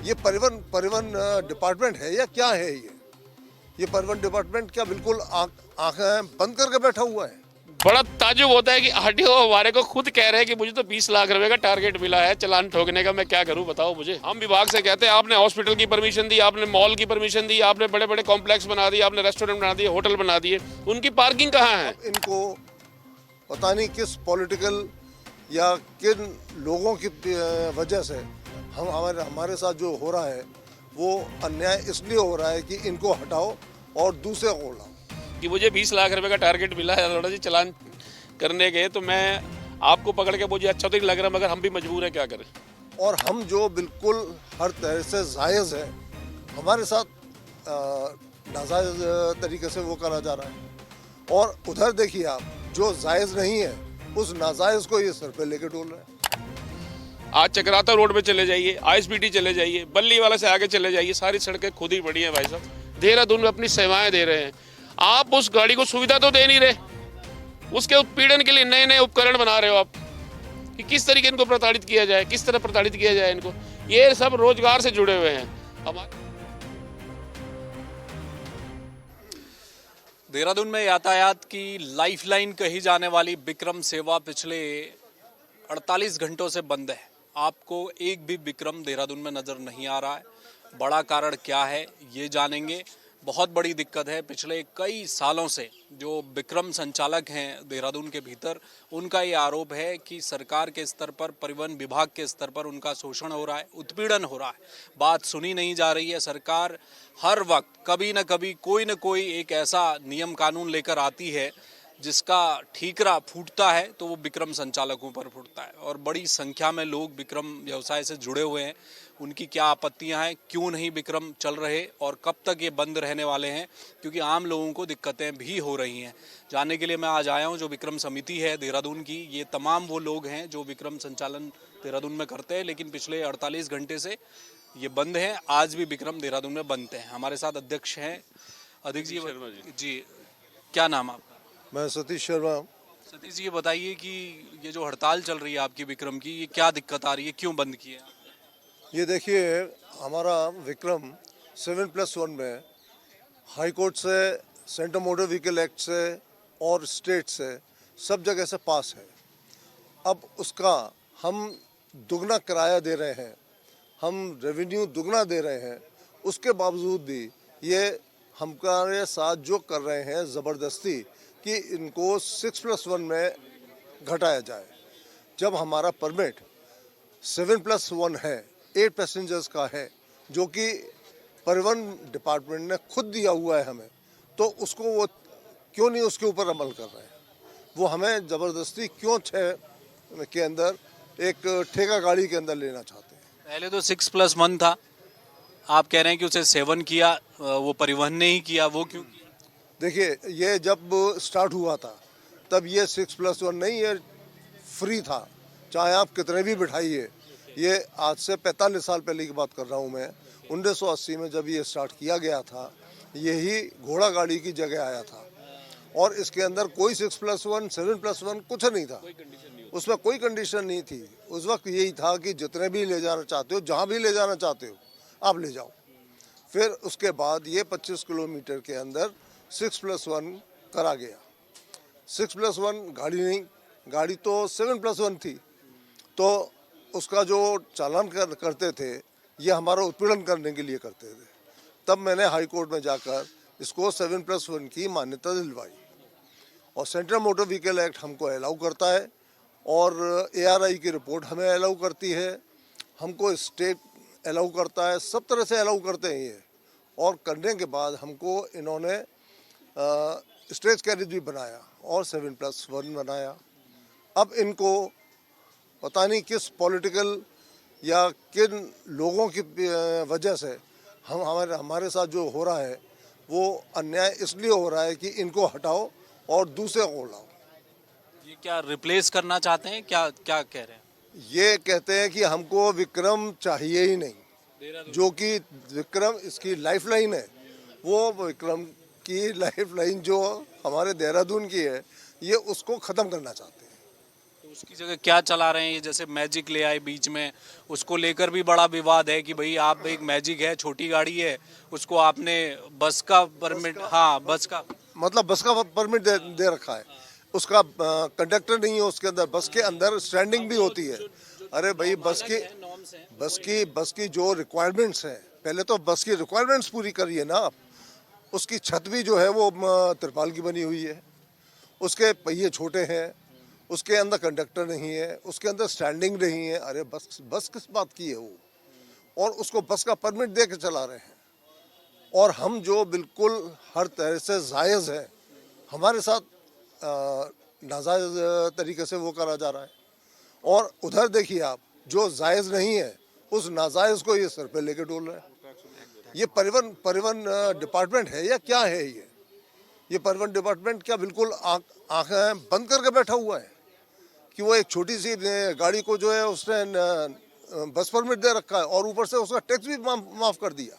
ये परिवहन परिवहन डिपार्टमेंट है या क्या है ये परिवहन डिपार्टमेंट क्या बिल्कुल आंखें बंद करके बैठा हुआ है। बड़ा ताज्जुब होता है कि आरटीओ हमारे को खुद कह रहे हैं कि मुझे तो 20 लाख रुपए का टारगेट मिला है चालान ठोकने का, मैं क्या करूं बताओ मुझे। हम विभाग से कहते हैं आपने हॉस्पिटल की परमिशन दी, आपने मॉल की परमिशन दी, आपने बड़े बड़े कॉम्प्लेक्स बना दिए, आपने रेस्टोरेंट बना दिए, होटल बना दिए, उनकी पार्किंग कहाँ है? अब इनको पता नहीं किस पॉलिटिकल या किन लोगों की वजह से हम हमारे साथ जो हो रहा है वो अन्याय इसलिए हो रहा है कि इनको हटाओ और दूसरे को लाओ। कि मुझे 20 लाख रुपए का टारगेट मिला है अरोड़ा जी चालान करने के, तो मैं आपको पकड़ के मुझे अच्छा तो नहीं लग रहा, मगर हम भी मजबूर हैं, क्या करें। और हम जो बिल्कुल हर तरह से जायज़ है हमारे साथ नाजायज़ तरीके से वो करा जा रहा है। और उधर देखिए आप जो जायज़ नहीं है उस नाजायज़ को ये सर पे लेके डोल रहे हैं। आज चक्राता रोड पे चले जाइए, आईएसबीटी चले जाइए, बल्ली वाला से आगे चले जाइए, सारी सड़कें खुद ही पड़ी हैं भाई साहब। देहरादून में अपनी सेवाएं दे रहे हैं, आप उस गाड़ी को सुविधा तो दे नहीं रहे, उसके उत्पीड़न के लिए नए नए उपकरण बना रहे हो आप कि किस तरीके इनको प्रताड़ित किया जाए, किस तरह प्रताड़ित किया जाए इनको। ये सब रोजगार से जुड़े हुए हैं हमारे। देहरादून में यातायात की लाइफलाइन कही जाने वाली विक्रम सेवा पिछले 48 घंटों से बंद है। आपको एक भी विक्रम देहरादून में नज़र नहीं आ रहा है। बड़ा कारण क्या है ये जानेंगे। बहुत बड़ी दिक्कत है, पिछले कई सालों से जो विक्रम संचालक हैं देहरादून के भीतर, उनका ये आरोप है कि सरकार के स्तर पर, परिवहन विभाग के स्तर पर उनका शोषण हो रहा है, उत्पीड़न हो रहा है। बात सुनी नहीं जा रही है। सरकार हर वक्त कभी न कभी कोई न कोई एक ऐसा नियम कानून लेकर आती है जिसका ठीकरा फूटता है तो वो विक्रम संचालकों पर फूटता है। और बड़ी संख्या में लोग विक्रम व्यवसाय से जुड़े हुए हैं। उनकी क्या आपत्तियां हैं, क्यों नहीं विक्रम चल रहे और कब तक ये बंद रहने वाले हैं, क्योंकि आम लोगों को दिक्कतें भी हो रही हैं। जानने के लिए मैं आज आया हूं जो विक्रम समिति है देहरादून की। ये तमाम वो लोग हैं जो विक्रम संचालन देहरादून में करते हैं, लेकिन पिछले 48 घंटे से ये बंद हैं। आज भी विक्रम देहरादून में बंद हैं। हमारे साथ अध्यक्ष हैं अधिक जी शर्मा जी। क्या नाम आपका? मैं सतीश शर्मा। सतीश जी, ये बताइए कि ये जो हड़ताल चल रही है आपकी विक्रम की, ये क्या दिक्कत आ रही है, क्यों बंद किया? ये देखिए हमारा विक्रम 7+1 में हाई कोर्ट से, सेंट्रल मोटर व्हीकल एक्ट से और स्टेट से सब जगह से पास है। अब उसका हम दुगना किराया दे रहे हैं, हम रेवेन्यू दुगना दे रहे हैं, उसके बावजूद भी ये हमारे साथ जो कर रहे हैं ज़बरदस्ती कि इनको 6+1 में घटाया जाए। जब हमारा परमिट 7+1 है, 8 पैसेंजर्स का है, जो कि परिवहन डिपार्टमेंट ने खुद दिया हुआ है हमें, तो उसको वो क्यों नहीं उसके ऊपर अमल कर रहे हैं। वो हमें ज़बरदस्ती क्यों 6 के अंदर एक ठेका गाड़ी के अंदर लेना चाहते हैं। पहले तो 6+1 था, आप कह रहे हैं कि उसे 7 किया, वो परिवहन ने ही किया, वो क्यों किया? देखिए ये जब स्टार्ट हुआ था तब ये 6+1 नहीं, ये फ्री था, चाहे आप कितने भी बिठाइए। ये आज से 45 साल पहले की बात कर रहा हूँ मैं। 1980 में जब ये स्टार्ट किया गया था, यही घोड़ा गाड़ी की जगह आया था और इसके अंदर कोई 6+1, 7+1 कुछ नहीं था, उसमें कोई कंडीशन नहीं थी। उस वक्त यही था कि जितने भी ले जाना चाहते हो, जहाँ भी ले जाना चाहते हो आप ले जाओ। फिर उसके बाद ये 25 किलोमीटर के अंदर 6+1 करा गया। 6+1 गाड़ी नहीं, गाड़ी तो 7+1 थी। तो उसका जो चालान करते थे ये हमारा उत्पीड़न करने के लिए करते थे। तब मैंने हाई कोर्ट में जाकर इसको 7+1 की मान्यता दिलवाई और सेंट्रल मोटर व्हीकल एक्ट हमको अलाउ करता है और ARI की रिपोर्ट हमें अलाउ करती है, हमको स्टेट अलाउ करता है, सब तरह से अलाउ करते हैं ये। और करने के बाद हमको इन्होंने स्टेज कैरेज भी बनाया और 7+1 बनाया। अब इनको पता नहीं किस पॉलिटिकल या किन लोगों की वजह से हमारे साथ जो हो रहा है वो अन्याय इसलिए हो रहा है कि इनको हटाओ और दूसरे को लाओ। ये क्या रिप्लेस करना चाहते हैं, क्या क्या कह रहे हैं? ये कहते हैं कि हमको विक्रम चाहिए ही नहीं, जो कि विक्रम इसकी लाइफलाइन है। वो विक्रम की लाइफलाइन जो हमारे देहरादून की है, ये उसको ख़त्म करना चाहते हैं। तो उसकी जगह क्या चला रहे हैं ये, जैसे मैजिक ले आए बीच में, उसको लेकर भी बड़ा विवाद है कि भाई आप एक मैजिक है, छोटी गाड़ी है, उसको आपने बस का परमिट, हाँ बस का मतलब बस का परमिट दे रखा है, उसका कंडक्टर नहीं है उसके अंदर, बस के अंदर स्टैंडिंग भी होती है। अरे भाई बस की जो रिक्वायरमेंट्स हैं, पहले तो बस की रिक्वायरमेंट्स पूरी करिए ना आप। उसकी छत भी जो है वो तिरपाल की बनी हुई है, उसके पहिए छोटे हैं, उसके अंदर कंडक्टर नहीं है, उसके अंदर स्टैंडिंग नहीं है। अरे बस किस बात की है वो, और उसको बस का परमिट दे के चला रहे हैं। और हम जो बिल्कुल हर तरह से जायज़ है, हमारे साथ नाजायज़ तरीके से वो करा जा रहा है। और उधर देखिए आप, जो जायज़ नहीं है उस नाजायज़ को ये सर पे लेके डोल रहे हैं। ये परिवहन डिपार्टमेंट है या क्या है ये परिवहन डिपार्टमेंट क्या बिल्कुल आंखें बंद करके बैठा हुआ है कि वो एक छोटी सी गाड़ी को जो है उसने बस परमिट दे रखा है और ऊपर से उसका टैक्स भी माफ़ कर दिया।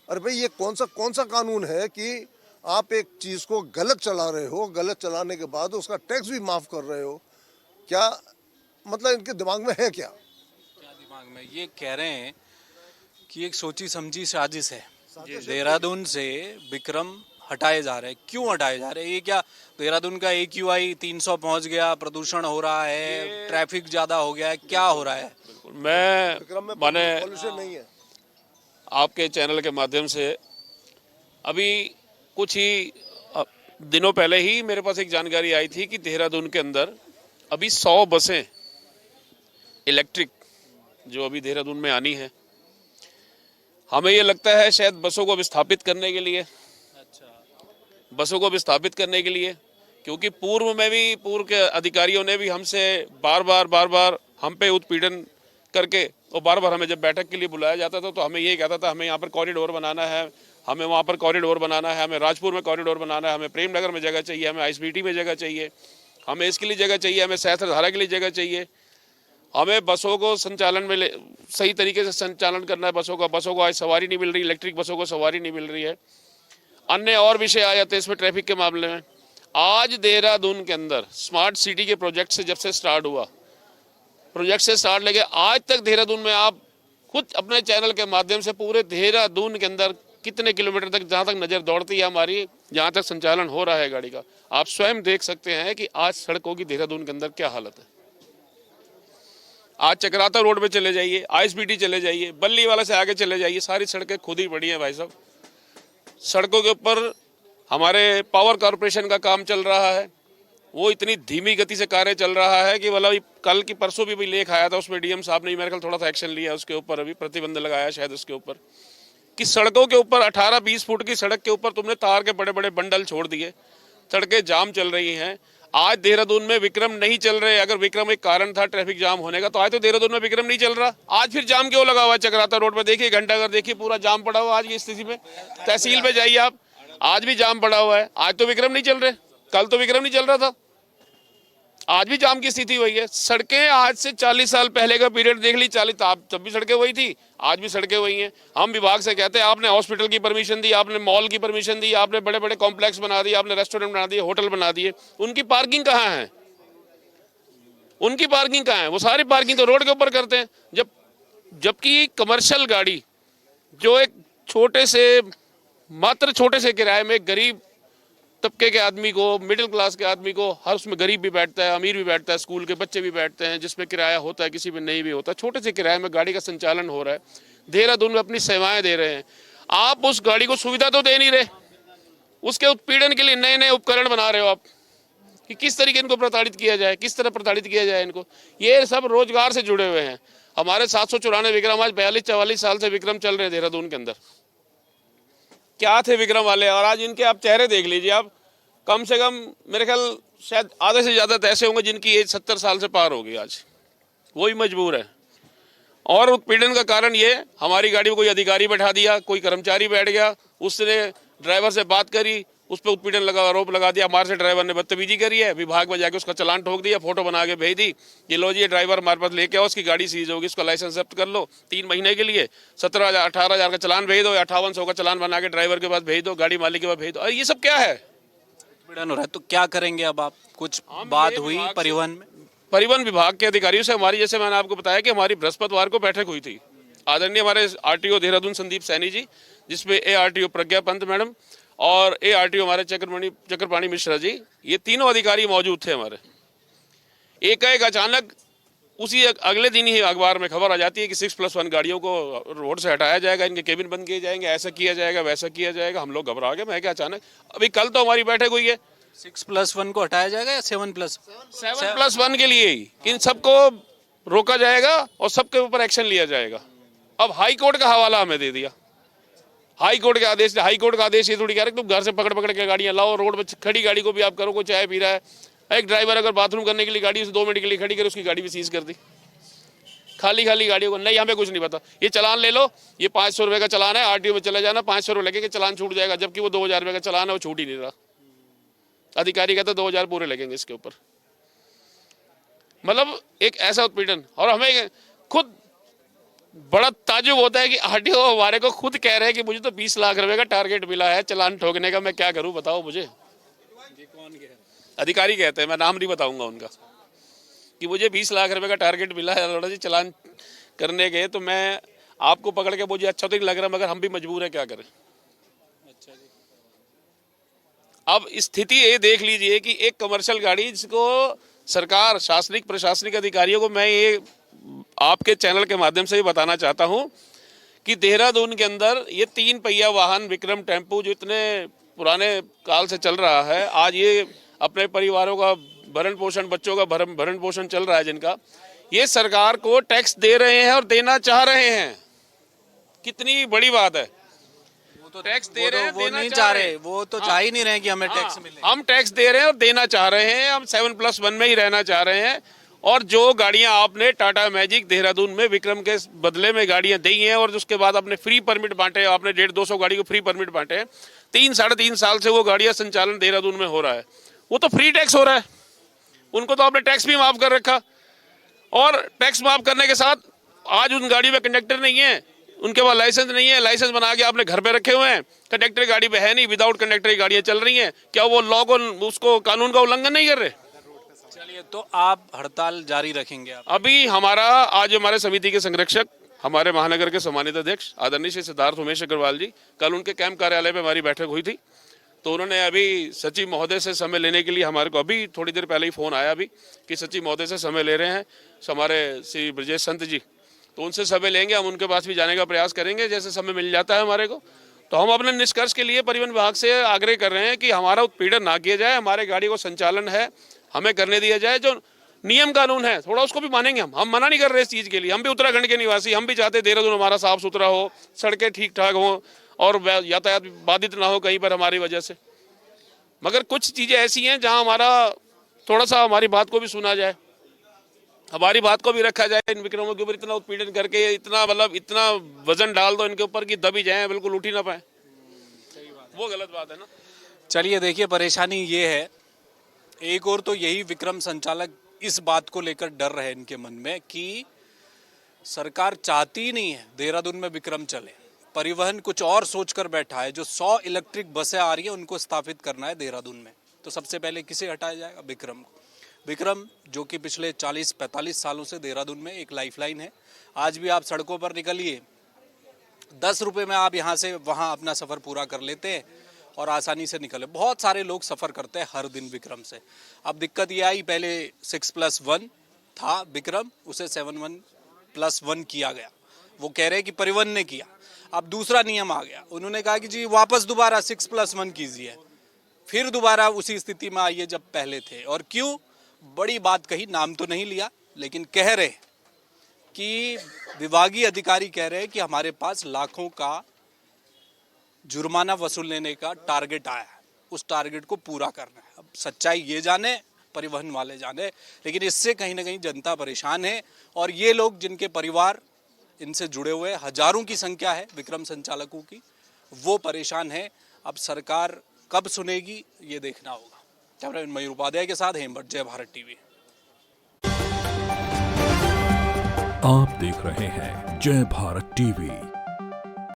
अरे भाई ये कौन सा कानून है कि आप एक चीज़ को गलत चला रहे हो, गलत चलाने के बाद उसका टैक्स भी माफ़ कर रहे हो? क्या मतलब इनके दिमाग में है क्या? दिमाग में ये कह रहे हैं कि एक सोची समझी साजिश है, देहरादून से विक्रम हटाए जा रहे हैं। क्यों हटाए जा रहे हैं? ये क्या देहरादून का AQI 300 पहुंच गया, प्रदूषण हो रहा है, ट्रैफिक ज्यादा हो गया है, क्या हो रहा है? मैं माने पॉल्यूशन नहीं है। आपके चैनल के माध्यम से अभी कुछ ही दिनों पहले ही मेरे पास एक जानकारी आई थी कि देहरादून के अंदर अभी 100 बसें इलेक्ट्रिक जो अभी देहरादून में आनी है। हमें ये लगता है शायद बसों को विस्थापित करने के लिए, बसों को विस्थापित करने के लिए, क्योंकि पूर्व के अधिकारियों ने भी हमसे बार बार हम पे उत्पीड़न करके, और बार बार हमें जब बैठक के लिए बुलाया जाता था तो हमें ये कहता था हमें यहाँ पर कॉरिडोर बनाना है, हमें वहाँ पर कॉरिडोर बनाना है, हमें राजपुर में कॉरिडोर बनाना है, हमें प्रेमनगर में जगह चाहिए, हमें ISBT में जगह चाहिए, हमें इसके लिए जगह चाहिए, हमें सहस्त्रधारा के लिए जगह चाहिए, हमें बसों को संचालन में सही तरीके से संचालन करना है। बसों को आज सवारी नहीं मिल रही, इलेक्ट्रिक बसों को सवारी नहीं मिल रही है। अन्य और विषय आ जाते हैं इसमें ट्रैफिक के मामले में। आज देहरादून के अंदर स्मार्ट सिटी के प्रोजेक्ट से जब से स्टार्ट हुआ, प्रोजेक्ट से स्टार्ट लेके आज तक देहरादून में आप खुद अपने चैनल के माध्यम से पूरे देहरादून के अंदर कितने किलोमीटर तक, जहाँ तक नज़र दौड़ती है हमारी, जहाँ तक संचालन हो रहा है गाड़ी का, आप स्वयं देख सकते हैं कि आज सड़कों की देहरादून के अंदर क्या हालत है। आज चक्राता रोड पे चले जाइए, ISBT चले जाइए, बल्ली वाला से आगे चले जाइए, सारी सड़कें खुद ही पड़ी हैं भाई साहब। सड़कों के ऊपर हमारे पावर कॉरपोरेशन का काम चल रहा है, वो इतनी धीमी गति से कार्य चल रहा है कि मतलब कल की परसों भी लेख आया था, उसमें DM साहब ने मेरे ख्याल थोड़ा सा एक्शन लिया उसके ऊपर, अभी प्रतिबंध लगाया शायद उसके ऊपर, कि सड़कों के ऊपर 18-20 फुट की सड़क के ऊपर तुमने तार के बड़े बड़े बंडल छोड़ दिए, सड़कें जाम चल रही हैं। आज देहरादून में विक्रम नहीं चल रहे। अगर विक्रम एक कारण था ट्रैफिक जाम होने का, तो आज तो देहरादून में विक्रम नहीं चल रहा। आज फिर जाम क्यों लगा हुआ है चक्राता रोड पर? देखिए घंटाघर देखिए, पूरा जाम पड़ा हुआ आज की स्थिति में। तहसील पे जाइए आप, आज भी जाम पड़ा हुआ है। आज तो विक्रम नहीं चल रहे, कल तो विक्रम नहीं चल रहा था, आज भी जाम की स्थिति वही है। सड़कें आज से 40 साल पहले का पीरियड देख ली, 40 तब भी सड़कें वही थी, आज भी सड़कें वही हैं। हम विभाग से कहते हैं आपने हॉस्पिटल की परमिशन दी, आपने मॉल की परमिशन दी, आपने बड़े बड़े कॉम्प्लेक्स बना दिए, आपने रेस्टोरेंट बना दिए, होटल बना दिए, उनकी पार्किंग कहाँ है? उनकी पार्किंग कहाँ है? वो सारी पार्किंग तो रोड के ऊपर करते हैं। जबकि कमर्शियल गाड़ी जो एक छोटे से किराए में गरीब तबके के आदमी को, मिडिल क्लास के आदमी को, हर उसमें गरीब भी बैठता है, अमीर भी बैठता है, स्कूल के बच्चे भी बैठते हैं, जिसमें किराया होता है, किसी में नहीं भी होता, छोटे से किराए में गाड़ी का संचालन हो रहा है। देहरादून में अपनी सेवाएं दे रहे हैं, आप उस गाड़ी को सुविधा तो दे नहीं रहे, उसके उत्पीड़न के लिए नए नए उपकरण बना रहे हो आप कि किस तरीके इनको प्रताड़ित किया जाए, किस तरह प्रताड़ित किया जाए इनको। ये सब रोजगार से जुड़े हुए हैं। हमारे 794 विक्रम आज 42-44 साल से विक्रम चल रहे हैं देहरादून के अंदर। क्या थे विक्रम वाले, और आज इनके आप चेहरे देख लीजिए। आप कम से कम मेरे ख्याल शायद आधे से ज़्यादा तो ऐसे होंगे जिनकी एज 70 साल से पार होगी आज, वो भी मजबूर है। और उत्पीड़न का कारण ये, हमारी गाड़ी में कोई अधिकारी बैठा दिया, कोई कर्मचारी बैठ गया, उसने ड्राइवर से बात करी, उस पर उत्पीड़न लगा, आरोप लगा दिया, हमारे से ड्राइवर ने बदतमीजी करी है, विभाग में जाके उसका चालान ठोक दिया, फोटो बना के भेज दी, ये लो जी ये ड्राइवर हमारे पास लेके आओ, उसकी गाड़ी सीज होगी, उसका लाइसेंस जब्त कर लो 3 महीने के लिए, 17,000-18,000 का चालान भेज दो, 5800 का चालान बना के ड्राइवर के पास भेज दो, गाड़ी मालिक के पास भेज दो। अरे ये सब क्या है? उत्पीड़न हो रहा है तो क्या करेंगे अब आप? कुछ बात हुई परिवहन में? परिवहन विभाग के अधिकारियों से हमारी, जैसे मैंने आपको बताया कि हमारी बृहस्पतिवार को बैठक हुई थी। आदरणीय हमारे आरटीओ देहरादून संदीप सैनी जी, जिसमें ARTO प्रज्ञा पंत मैडम और ARTO हमारे चक्रपाणी मिश्रा जी, ये तीनों अधिकारी मौजूद थे हमारे। एक अचानक उसी अगले दिन ही अखबार में खबर आ जाती है कि 6+1 गाड़ियों को रोड से हटाया जाएगा, इनके केबिन बंद किए जाएंगे, ऐसा किया जाएगा, वैसा किया जाएगा। हम लोग घबरा गए। मैं क्या अचानक, अभी कल तो हमारी बैठक हुई है 6+1 को हटाया जाएगा या 7+1 के लिए ही, इन सबको रोका जाएगा और सबके ऊपर एक्शन लिया जाएगा। अब हाई कोर्ट का हवाला हमें दे दिया। हाई कोर्ट का आदेश ये थोड़ी कह रहे तुम घर से पकड़ के गाड़ियां लाओ, रोड पर खड़ी गाड़ी को भी आप करो, कोई चाय पी रहा है, एक ड्राइवर अगर बाथरूम करने के लिए गाड़ी उसे 2 मिनट के लिए खड़ी करे, उसकी गाड़ी भी सीज कर दी। खाली गाड़ियों को नहीं, हमें कुछ नहीं पता, ये चलान ले लो, ये 500 रुपए का चलान है, RTO में चले जाना, 500 रुपए लगेंगे, चलान छूट जाएगा। जबकि वो 2000 रुपए का चलान है, वो छूट ही नहीं रहा। अधिकारी कहते 2000 पूरे लगेंगे इसके ऊपर। मतलब एक ऐसा उत्पीड़न। और हमें खुद बड़ा ताज्जुब होता है कि RTO हमारे को खुद कह रहे हैं कि मुझे तो 20 लाख रुपए का टारगेट मिला है चलान ठोकने का, मैं क्या करूं बताओ मुझे। ये कौन कह? अधिकारी कहते हैं, मैं नाम नहीं बताऊंगा उनका, कि मुझे 20 लाख रुपए का टारगेट मिला है अरोड़ा जी चलान करने के। तो मैं आपको पकड़ के, मुझे अच्छा तो नहीं लग रहा, मगर हम भी मजबूर है, क्या करें। अच्छा जी। अब स्थिति ये देख लीजिए कि एक कमर्शियल गाड़ी जिसको सरकार, शासनिक प्रशासनिक अधिकारियों को मैं ये आपके चैनल के माध्यम से भी बताना चाहता हूं कि देहरादून के अंदर ये 3 पहिया वाहन विक्रम टेम्पू जो इतने पुराने काल से चल रहा है, आज ये अपने परिवारों का भरण पोषण, बच्चों का भरण पोषण चल रहा है, जिनका ये सरकार को टैक्स दे रहे हैं और देना चाह रहे हैं। कितनी बड़ी बात है। वो तो टैक्स दे रहे हैं, वो देना नहीं चाह चाह रहे रहे, वो तो चाह ही नहीं रहे कि हमें टैक्स मिले। हम टैक्स दे रहे हैं और देना चाह रहे हैं, हम 7+1 में ही रहना चाह रहे हैं। और जो गाड़ियां आपने टाटा मैजिक देहरादून में विक्रम के बदले में गाड़ियां दी हैं और उसके बाद आपने फ्री परमिट बांटे, आपने 150-200 गाड़ी को फ्री परमिट बांटे हैं, 3-3.5 साल से वो गाड़ियां संचालन देहरादून में हो रहा है, वो तो फ्री टैक्स हो रहा है। उनको तो आपने टैक्स भी माफ कर रखा, और टैक्स माफ करने के साथ आज उन गाड़ी में कंडक्टर नहीं है, उनके पास लाइसेंस नहीं है, लाइसेंस बना के आपने घर पे रखे हुए हैं, कंडक्टर गाड़ी पे है नहीं, विदाउट कंडक्टर की गाड़ियां चल रही हैं। क्या वो लॉ को, उसको, कानून का उल्लंघन नहीं कर रहे? चलिए, तो आप हड़ताल जारी रखेंगे आप? अभी हमारा, आज हमारे समिति के संरक्षक, हमारे महानगर के सम्मानित अध्यक्ष आदरणीय श्री सिद्धार्थ उमेश अग्रवाल जी, कल उनके कैंप कार्यालय में हमारी बैठक हुई थी, तो उन्होंने अभी सचिव महोदय से समय लेने के लिए, हमारे को अभी थोड़ी देर पहले ही फोन आया अभी कि सचिव महोदय से समय ले रहे हैं हमारे श्री ब्रजेश संत जी, तो उनसे समय लेंगे, हम उनके पास भी जाने का प्रयास करेंगे जैसे समय मिल जाता है हमारे को। तो हम अपने निष्कर्ष के लिए परिवहन विभाग से आग्रह कर रहे हैं कि हमारा उत्पीड़न ना किया जाए, हमारे गाड़ी को संचालन है हमें करने दिया जाए, जो नियम कानून है थोड़ा उसको भी मानेंगे। हम मना नहीं कर रहे इस चीज़ के लिए, हम भी उत्तराखंड के निवासी, हम भी चाहते देहरादून हमारा साफ सुथरा हो, सड़कें ठीक ठाक हो और यातायात बाधित ना हो कहीं पर हमारी वजह से। मगर कुछ चीज़ें ऐसी हैं जहां हमारा थोड़ा सा, हमारी बात को भी सुना जाए, हमारी बात को भी रखा जाए। इन विक्रमों के ऊपर इतना उत्पीड़न करके, इतना मतलब इतना वजन डाल दो इनके ऊपर कि दबी जाए, बिल्कुल उठ ही ना पाए, वो गलत बात है ना। चलिए, देखिए, परेशानी ये है, एक और तो यही विक्रम संचालक इस बात को लेकर डर रहे इनके मन में कि सरकार चाहती ही नहीं है देहरादून में विक्रम चले। परिवहन कुछ और सोचकर बैठा है, जो 100 इलेक्ट्रिक बसें आ रही है उनको स्थापित करना है देहरादून में। तो सबसे पहले किसे हटाया जाएगा? विक्रम को। विक्रम जो कि पिछले 40-45 सालों से देहरादून में एक लाइफलाइन है। आज भी आप सड़कों पर निकलिए, 10 रुपये में आप यहाँ से वहाँ अपना सफ़र पूरा कर लेते हैं और आसानी से निकले। बहुत सारे लोग सफ़र करते हैं हर दिन विक्रम से। अब दिक्कत ये आई, पहले 6+1 था विक्रम, उसे 7+1 किया गया। वो कह रहे हैं कि परिवहन ने किया। अब दूसरा नियम आ गया, उन्होंने कहा कि जी वापस दोबारा 6+1 कीजिए, फिर दोबारा उसी स्थिति में आइए जब पहले थे। और क्यों? बड़ी बात कही, नाम तो नहीं लिया, लेकिन कह रहे कि विभागीय अधिकारी कह रहे हैं कि हमारे पास लाखों का जुर्माना वसूल लेने का टारगेट आया है, उस टारगेट को पूरा करना है। अब सच्चाई ये जाने, परिवहन वाले जाने, लेकिन इससे कहीं ना कहीं जनता परेशान है। और ये लोग जिनके परिवार इनसे जुड़े हुए हजारों की संख्या है विक्रम संचालकों की, वो परेशान है। अब सरकार कब सुनेगी ये देखना होगा। कैमरामैन मयूर उपाध्याय के साथ हेमभट्ट, जय भारत टीवी। आप देख रहे हैं जय भारत टीवी।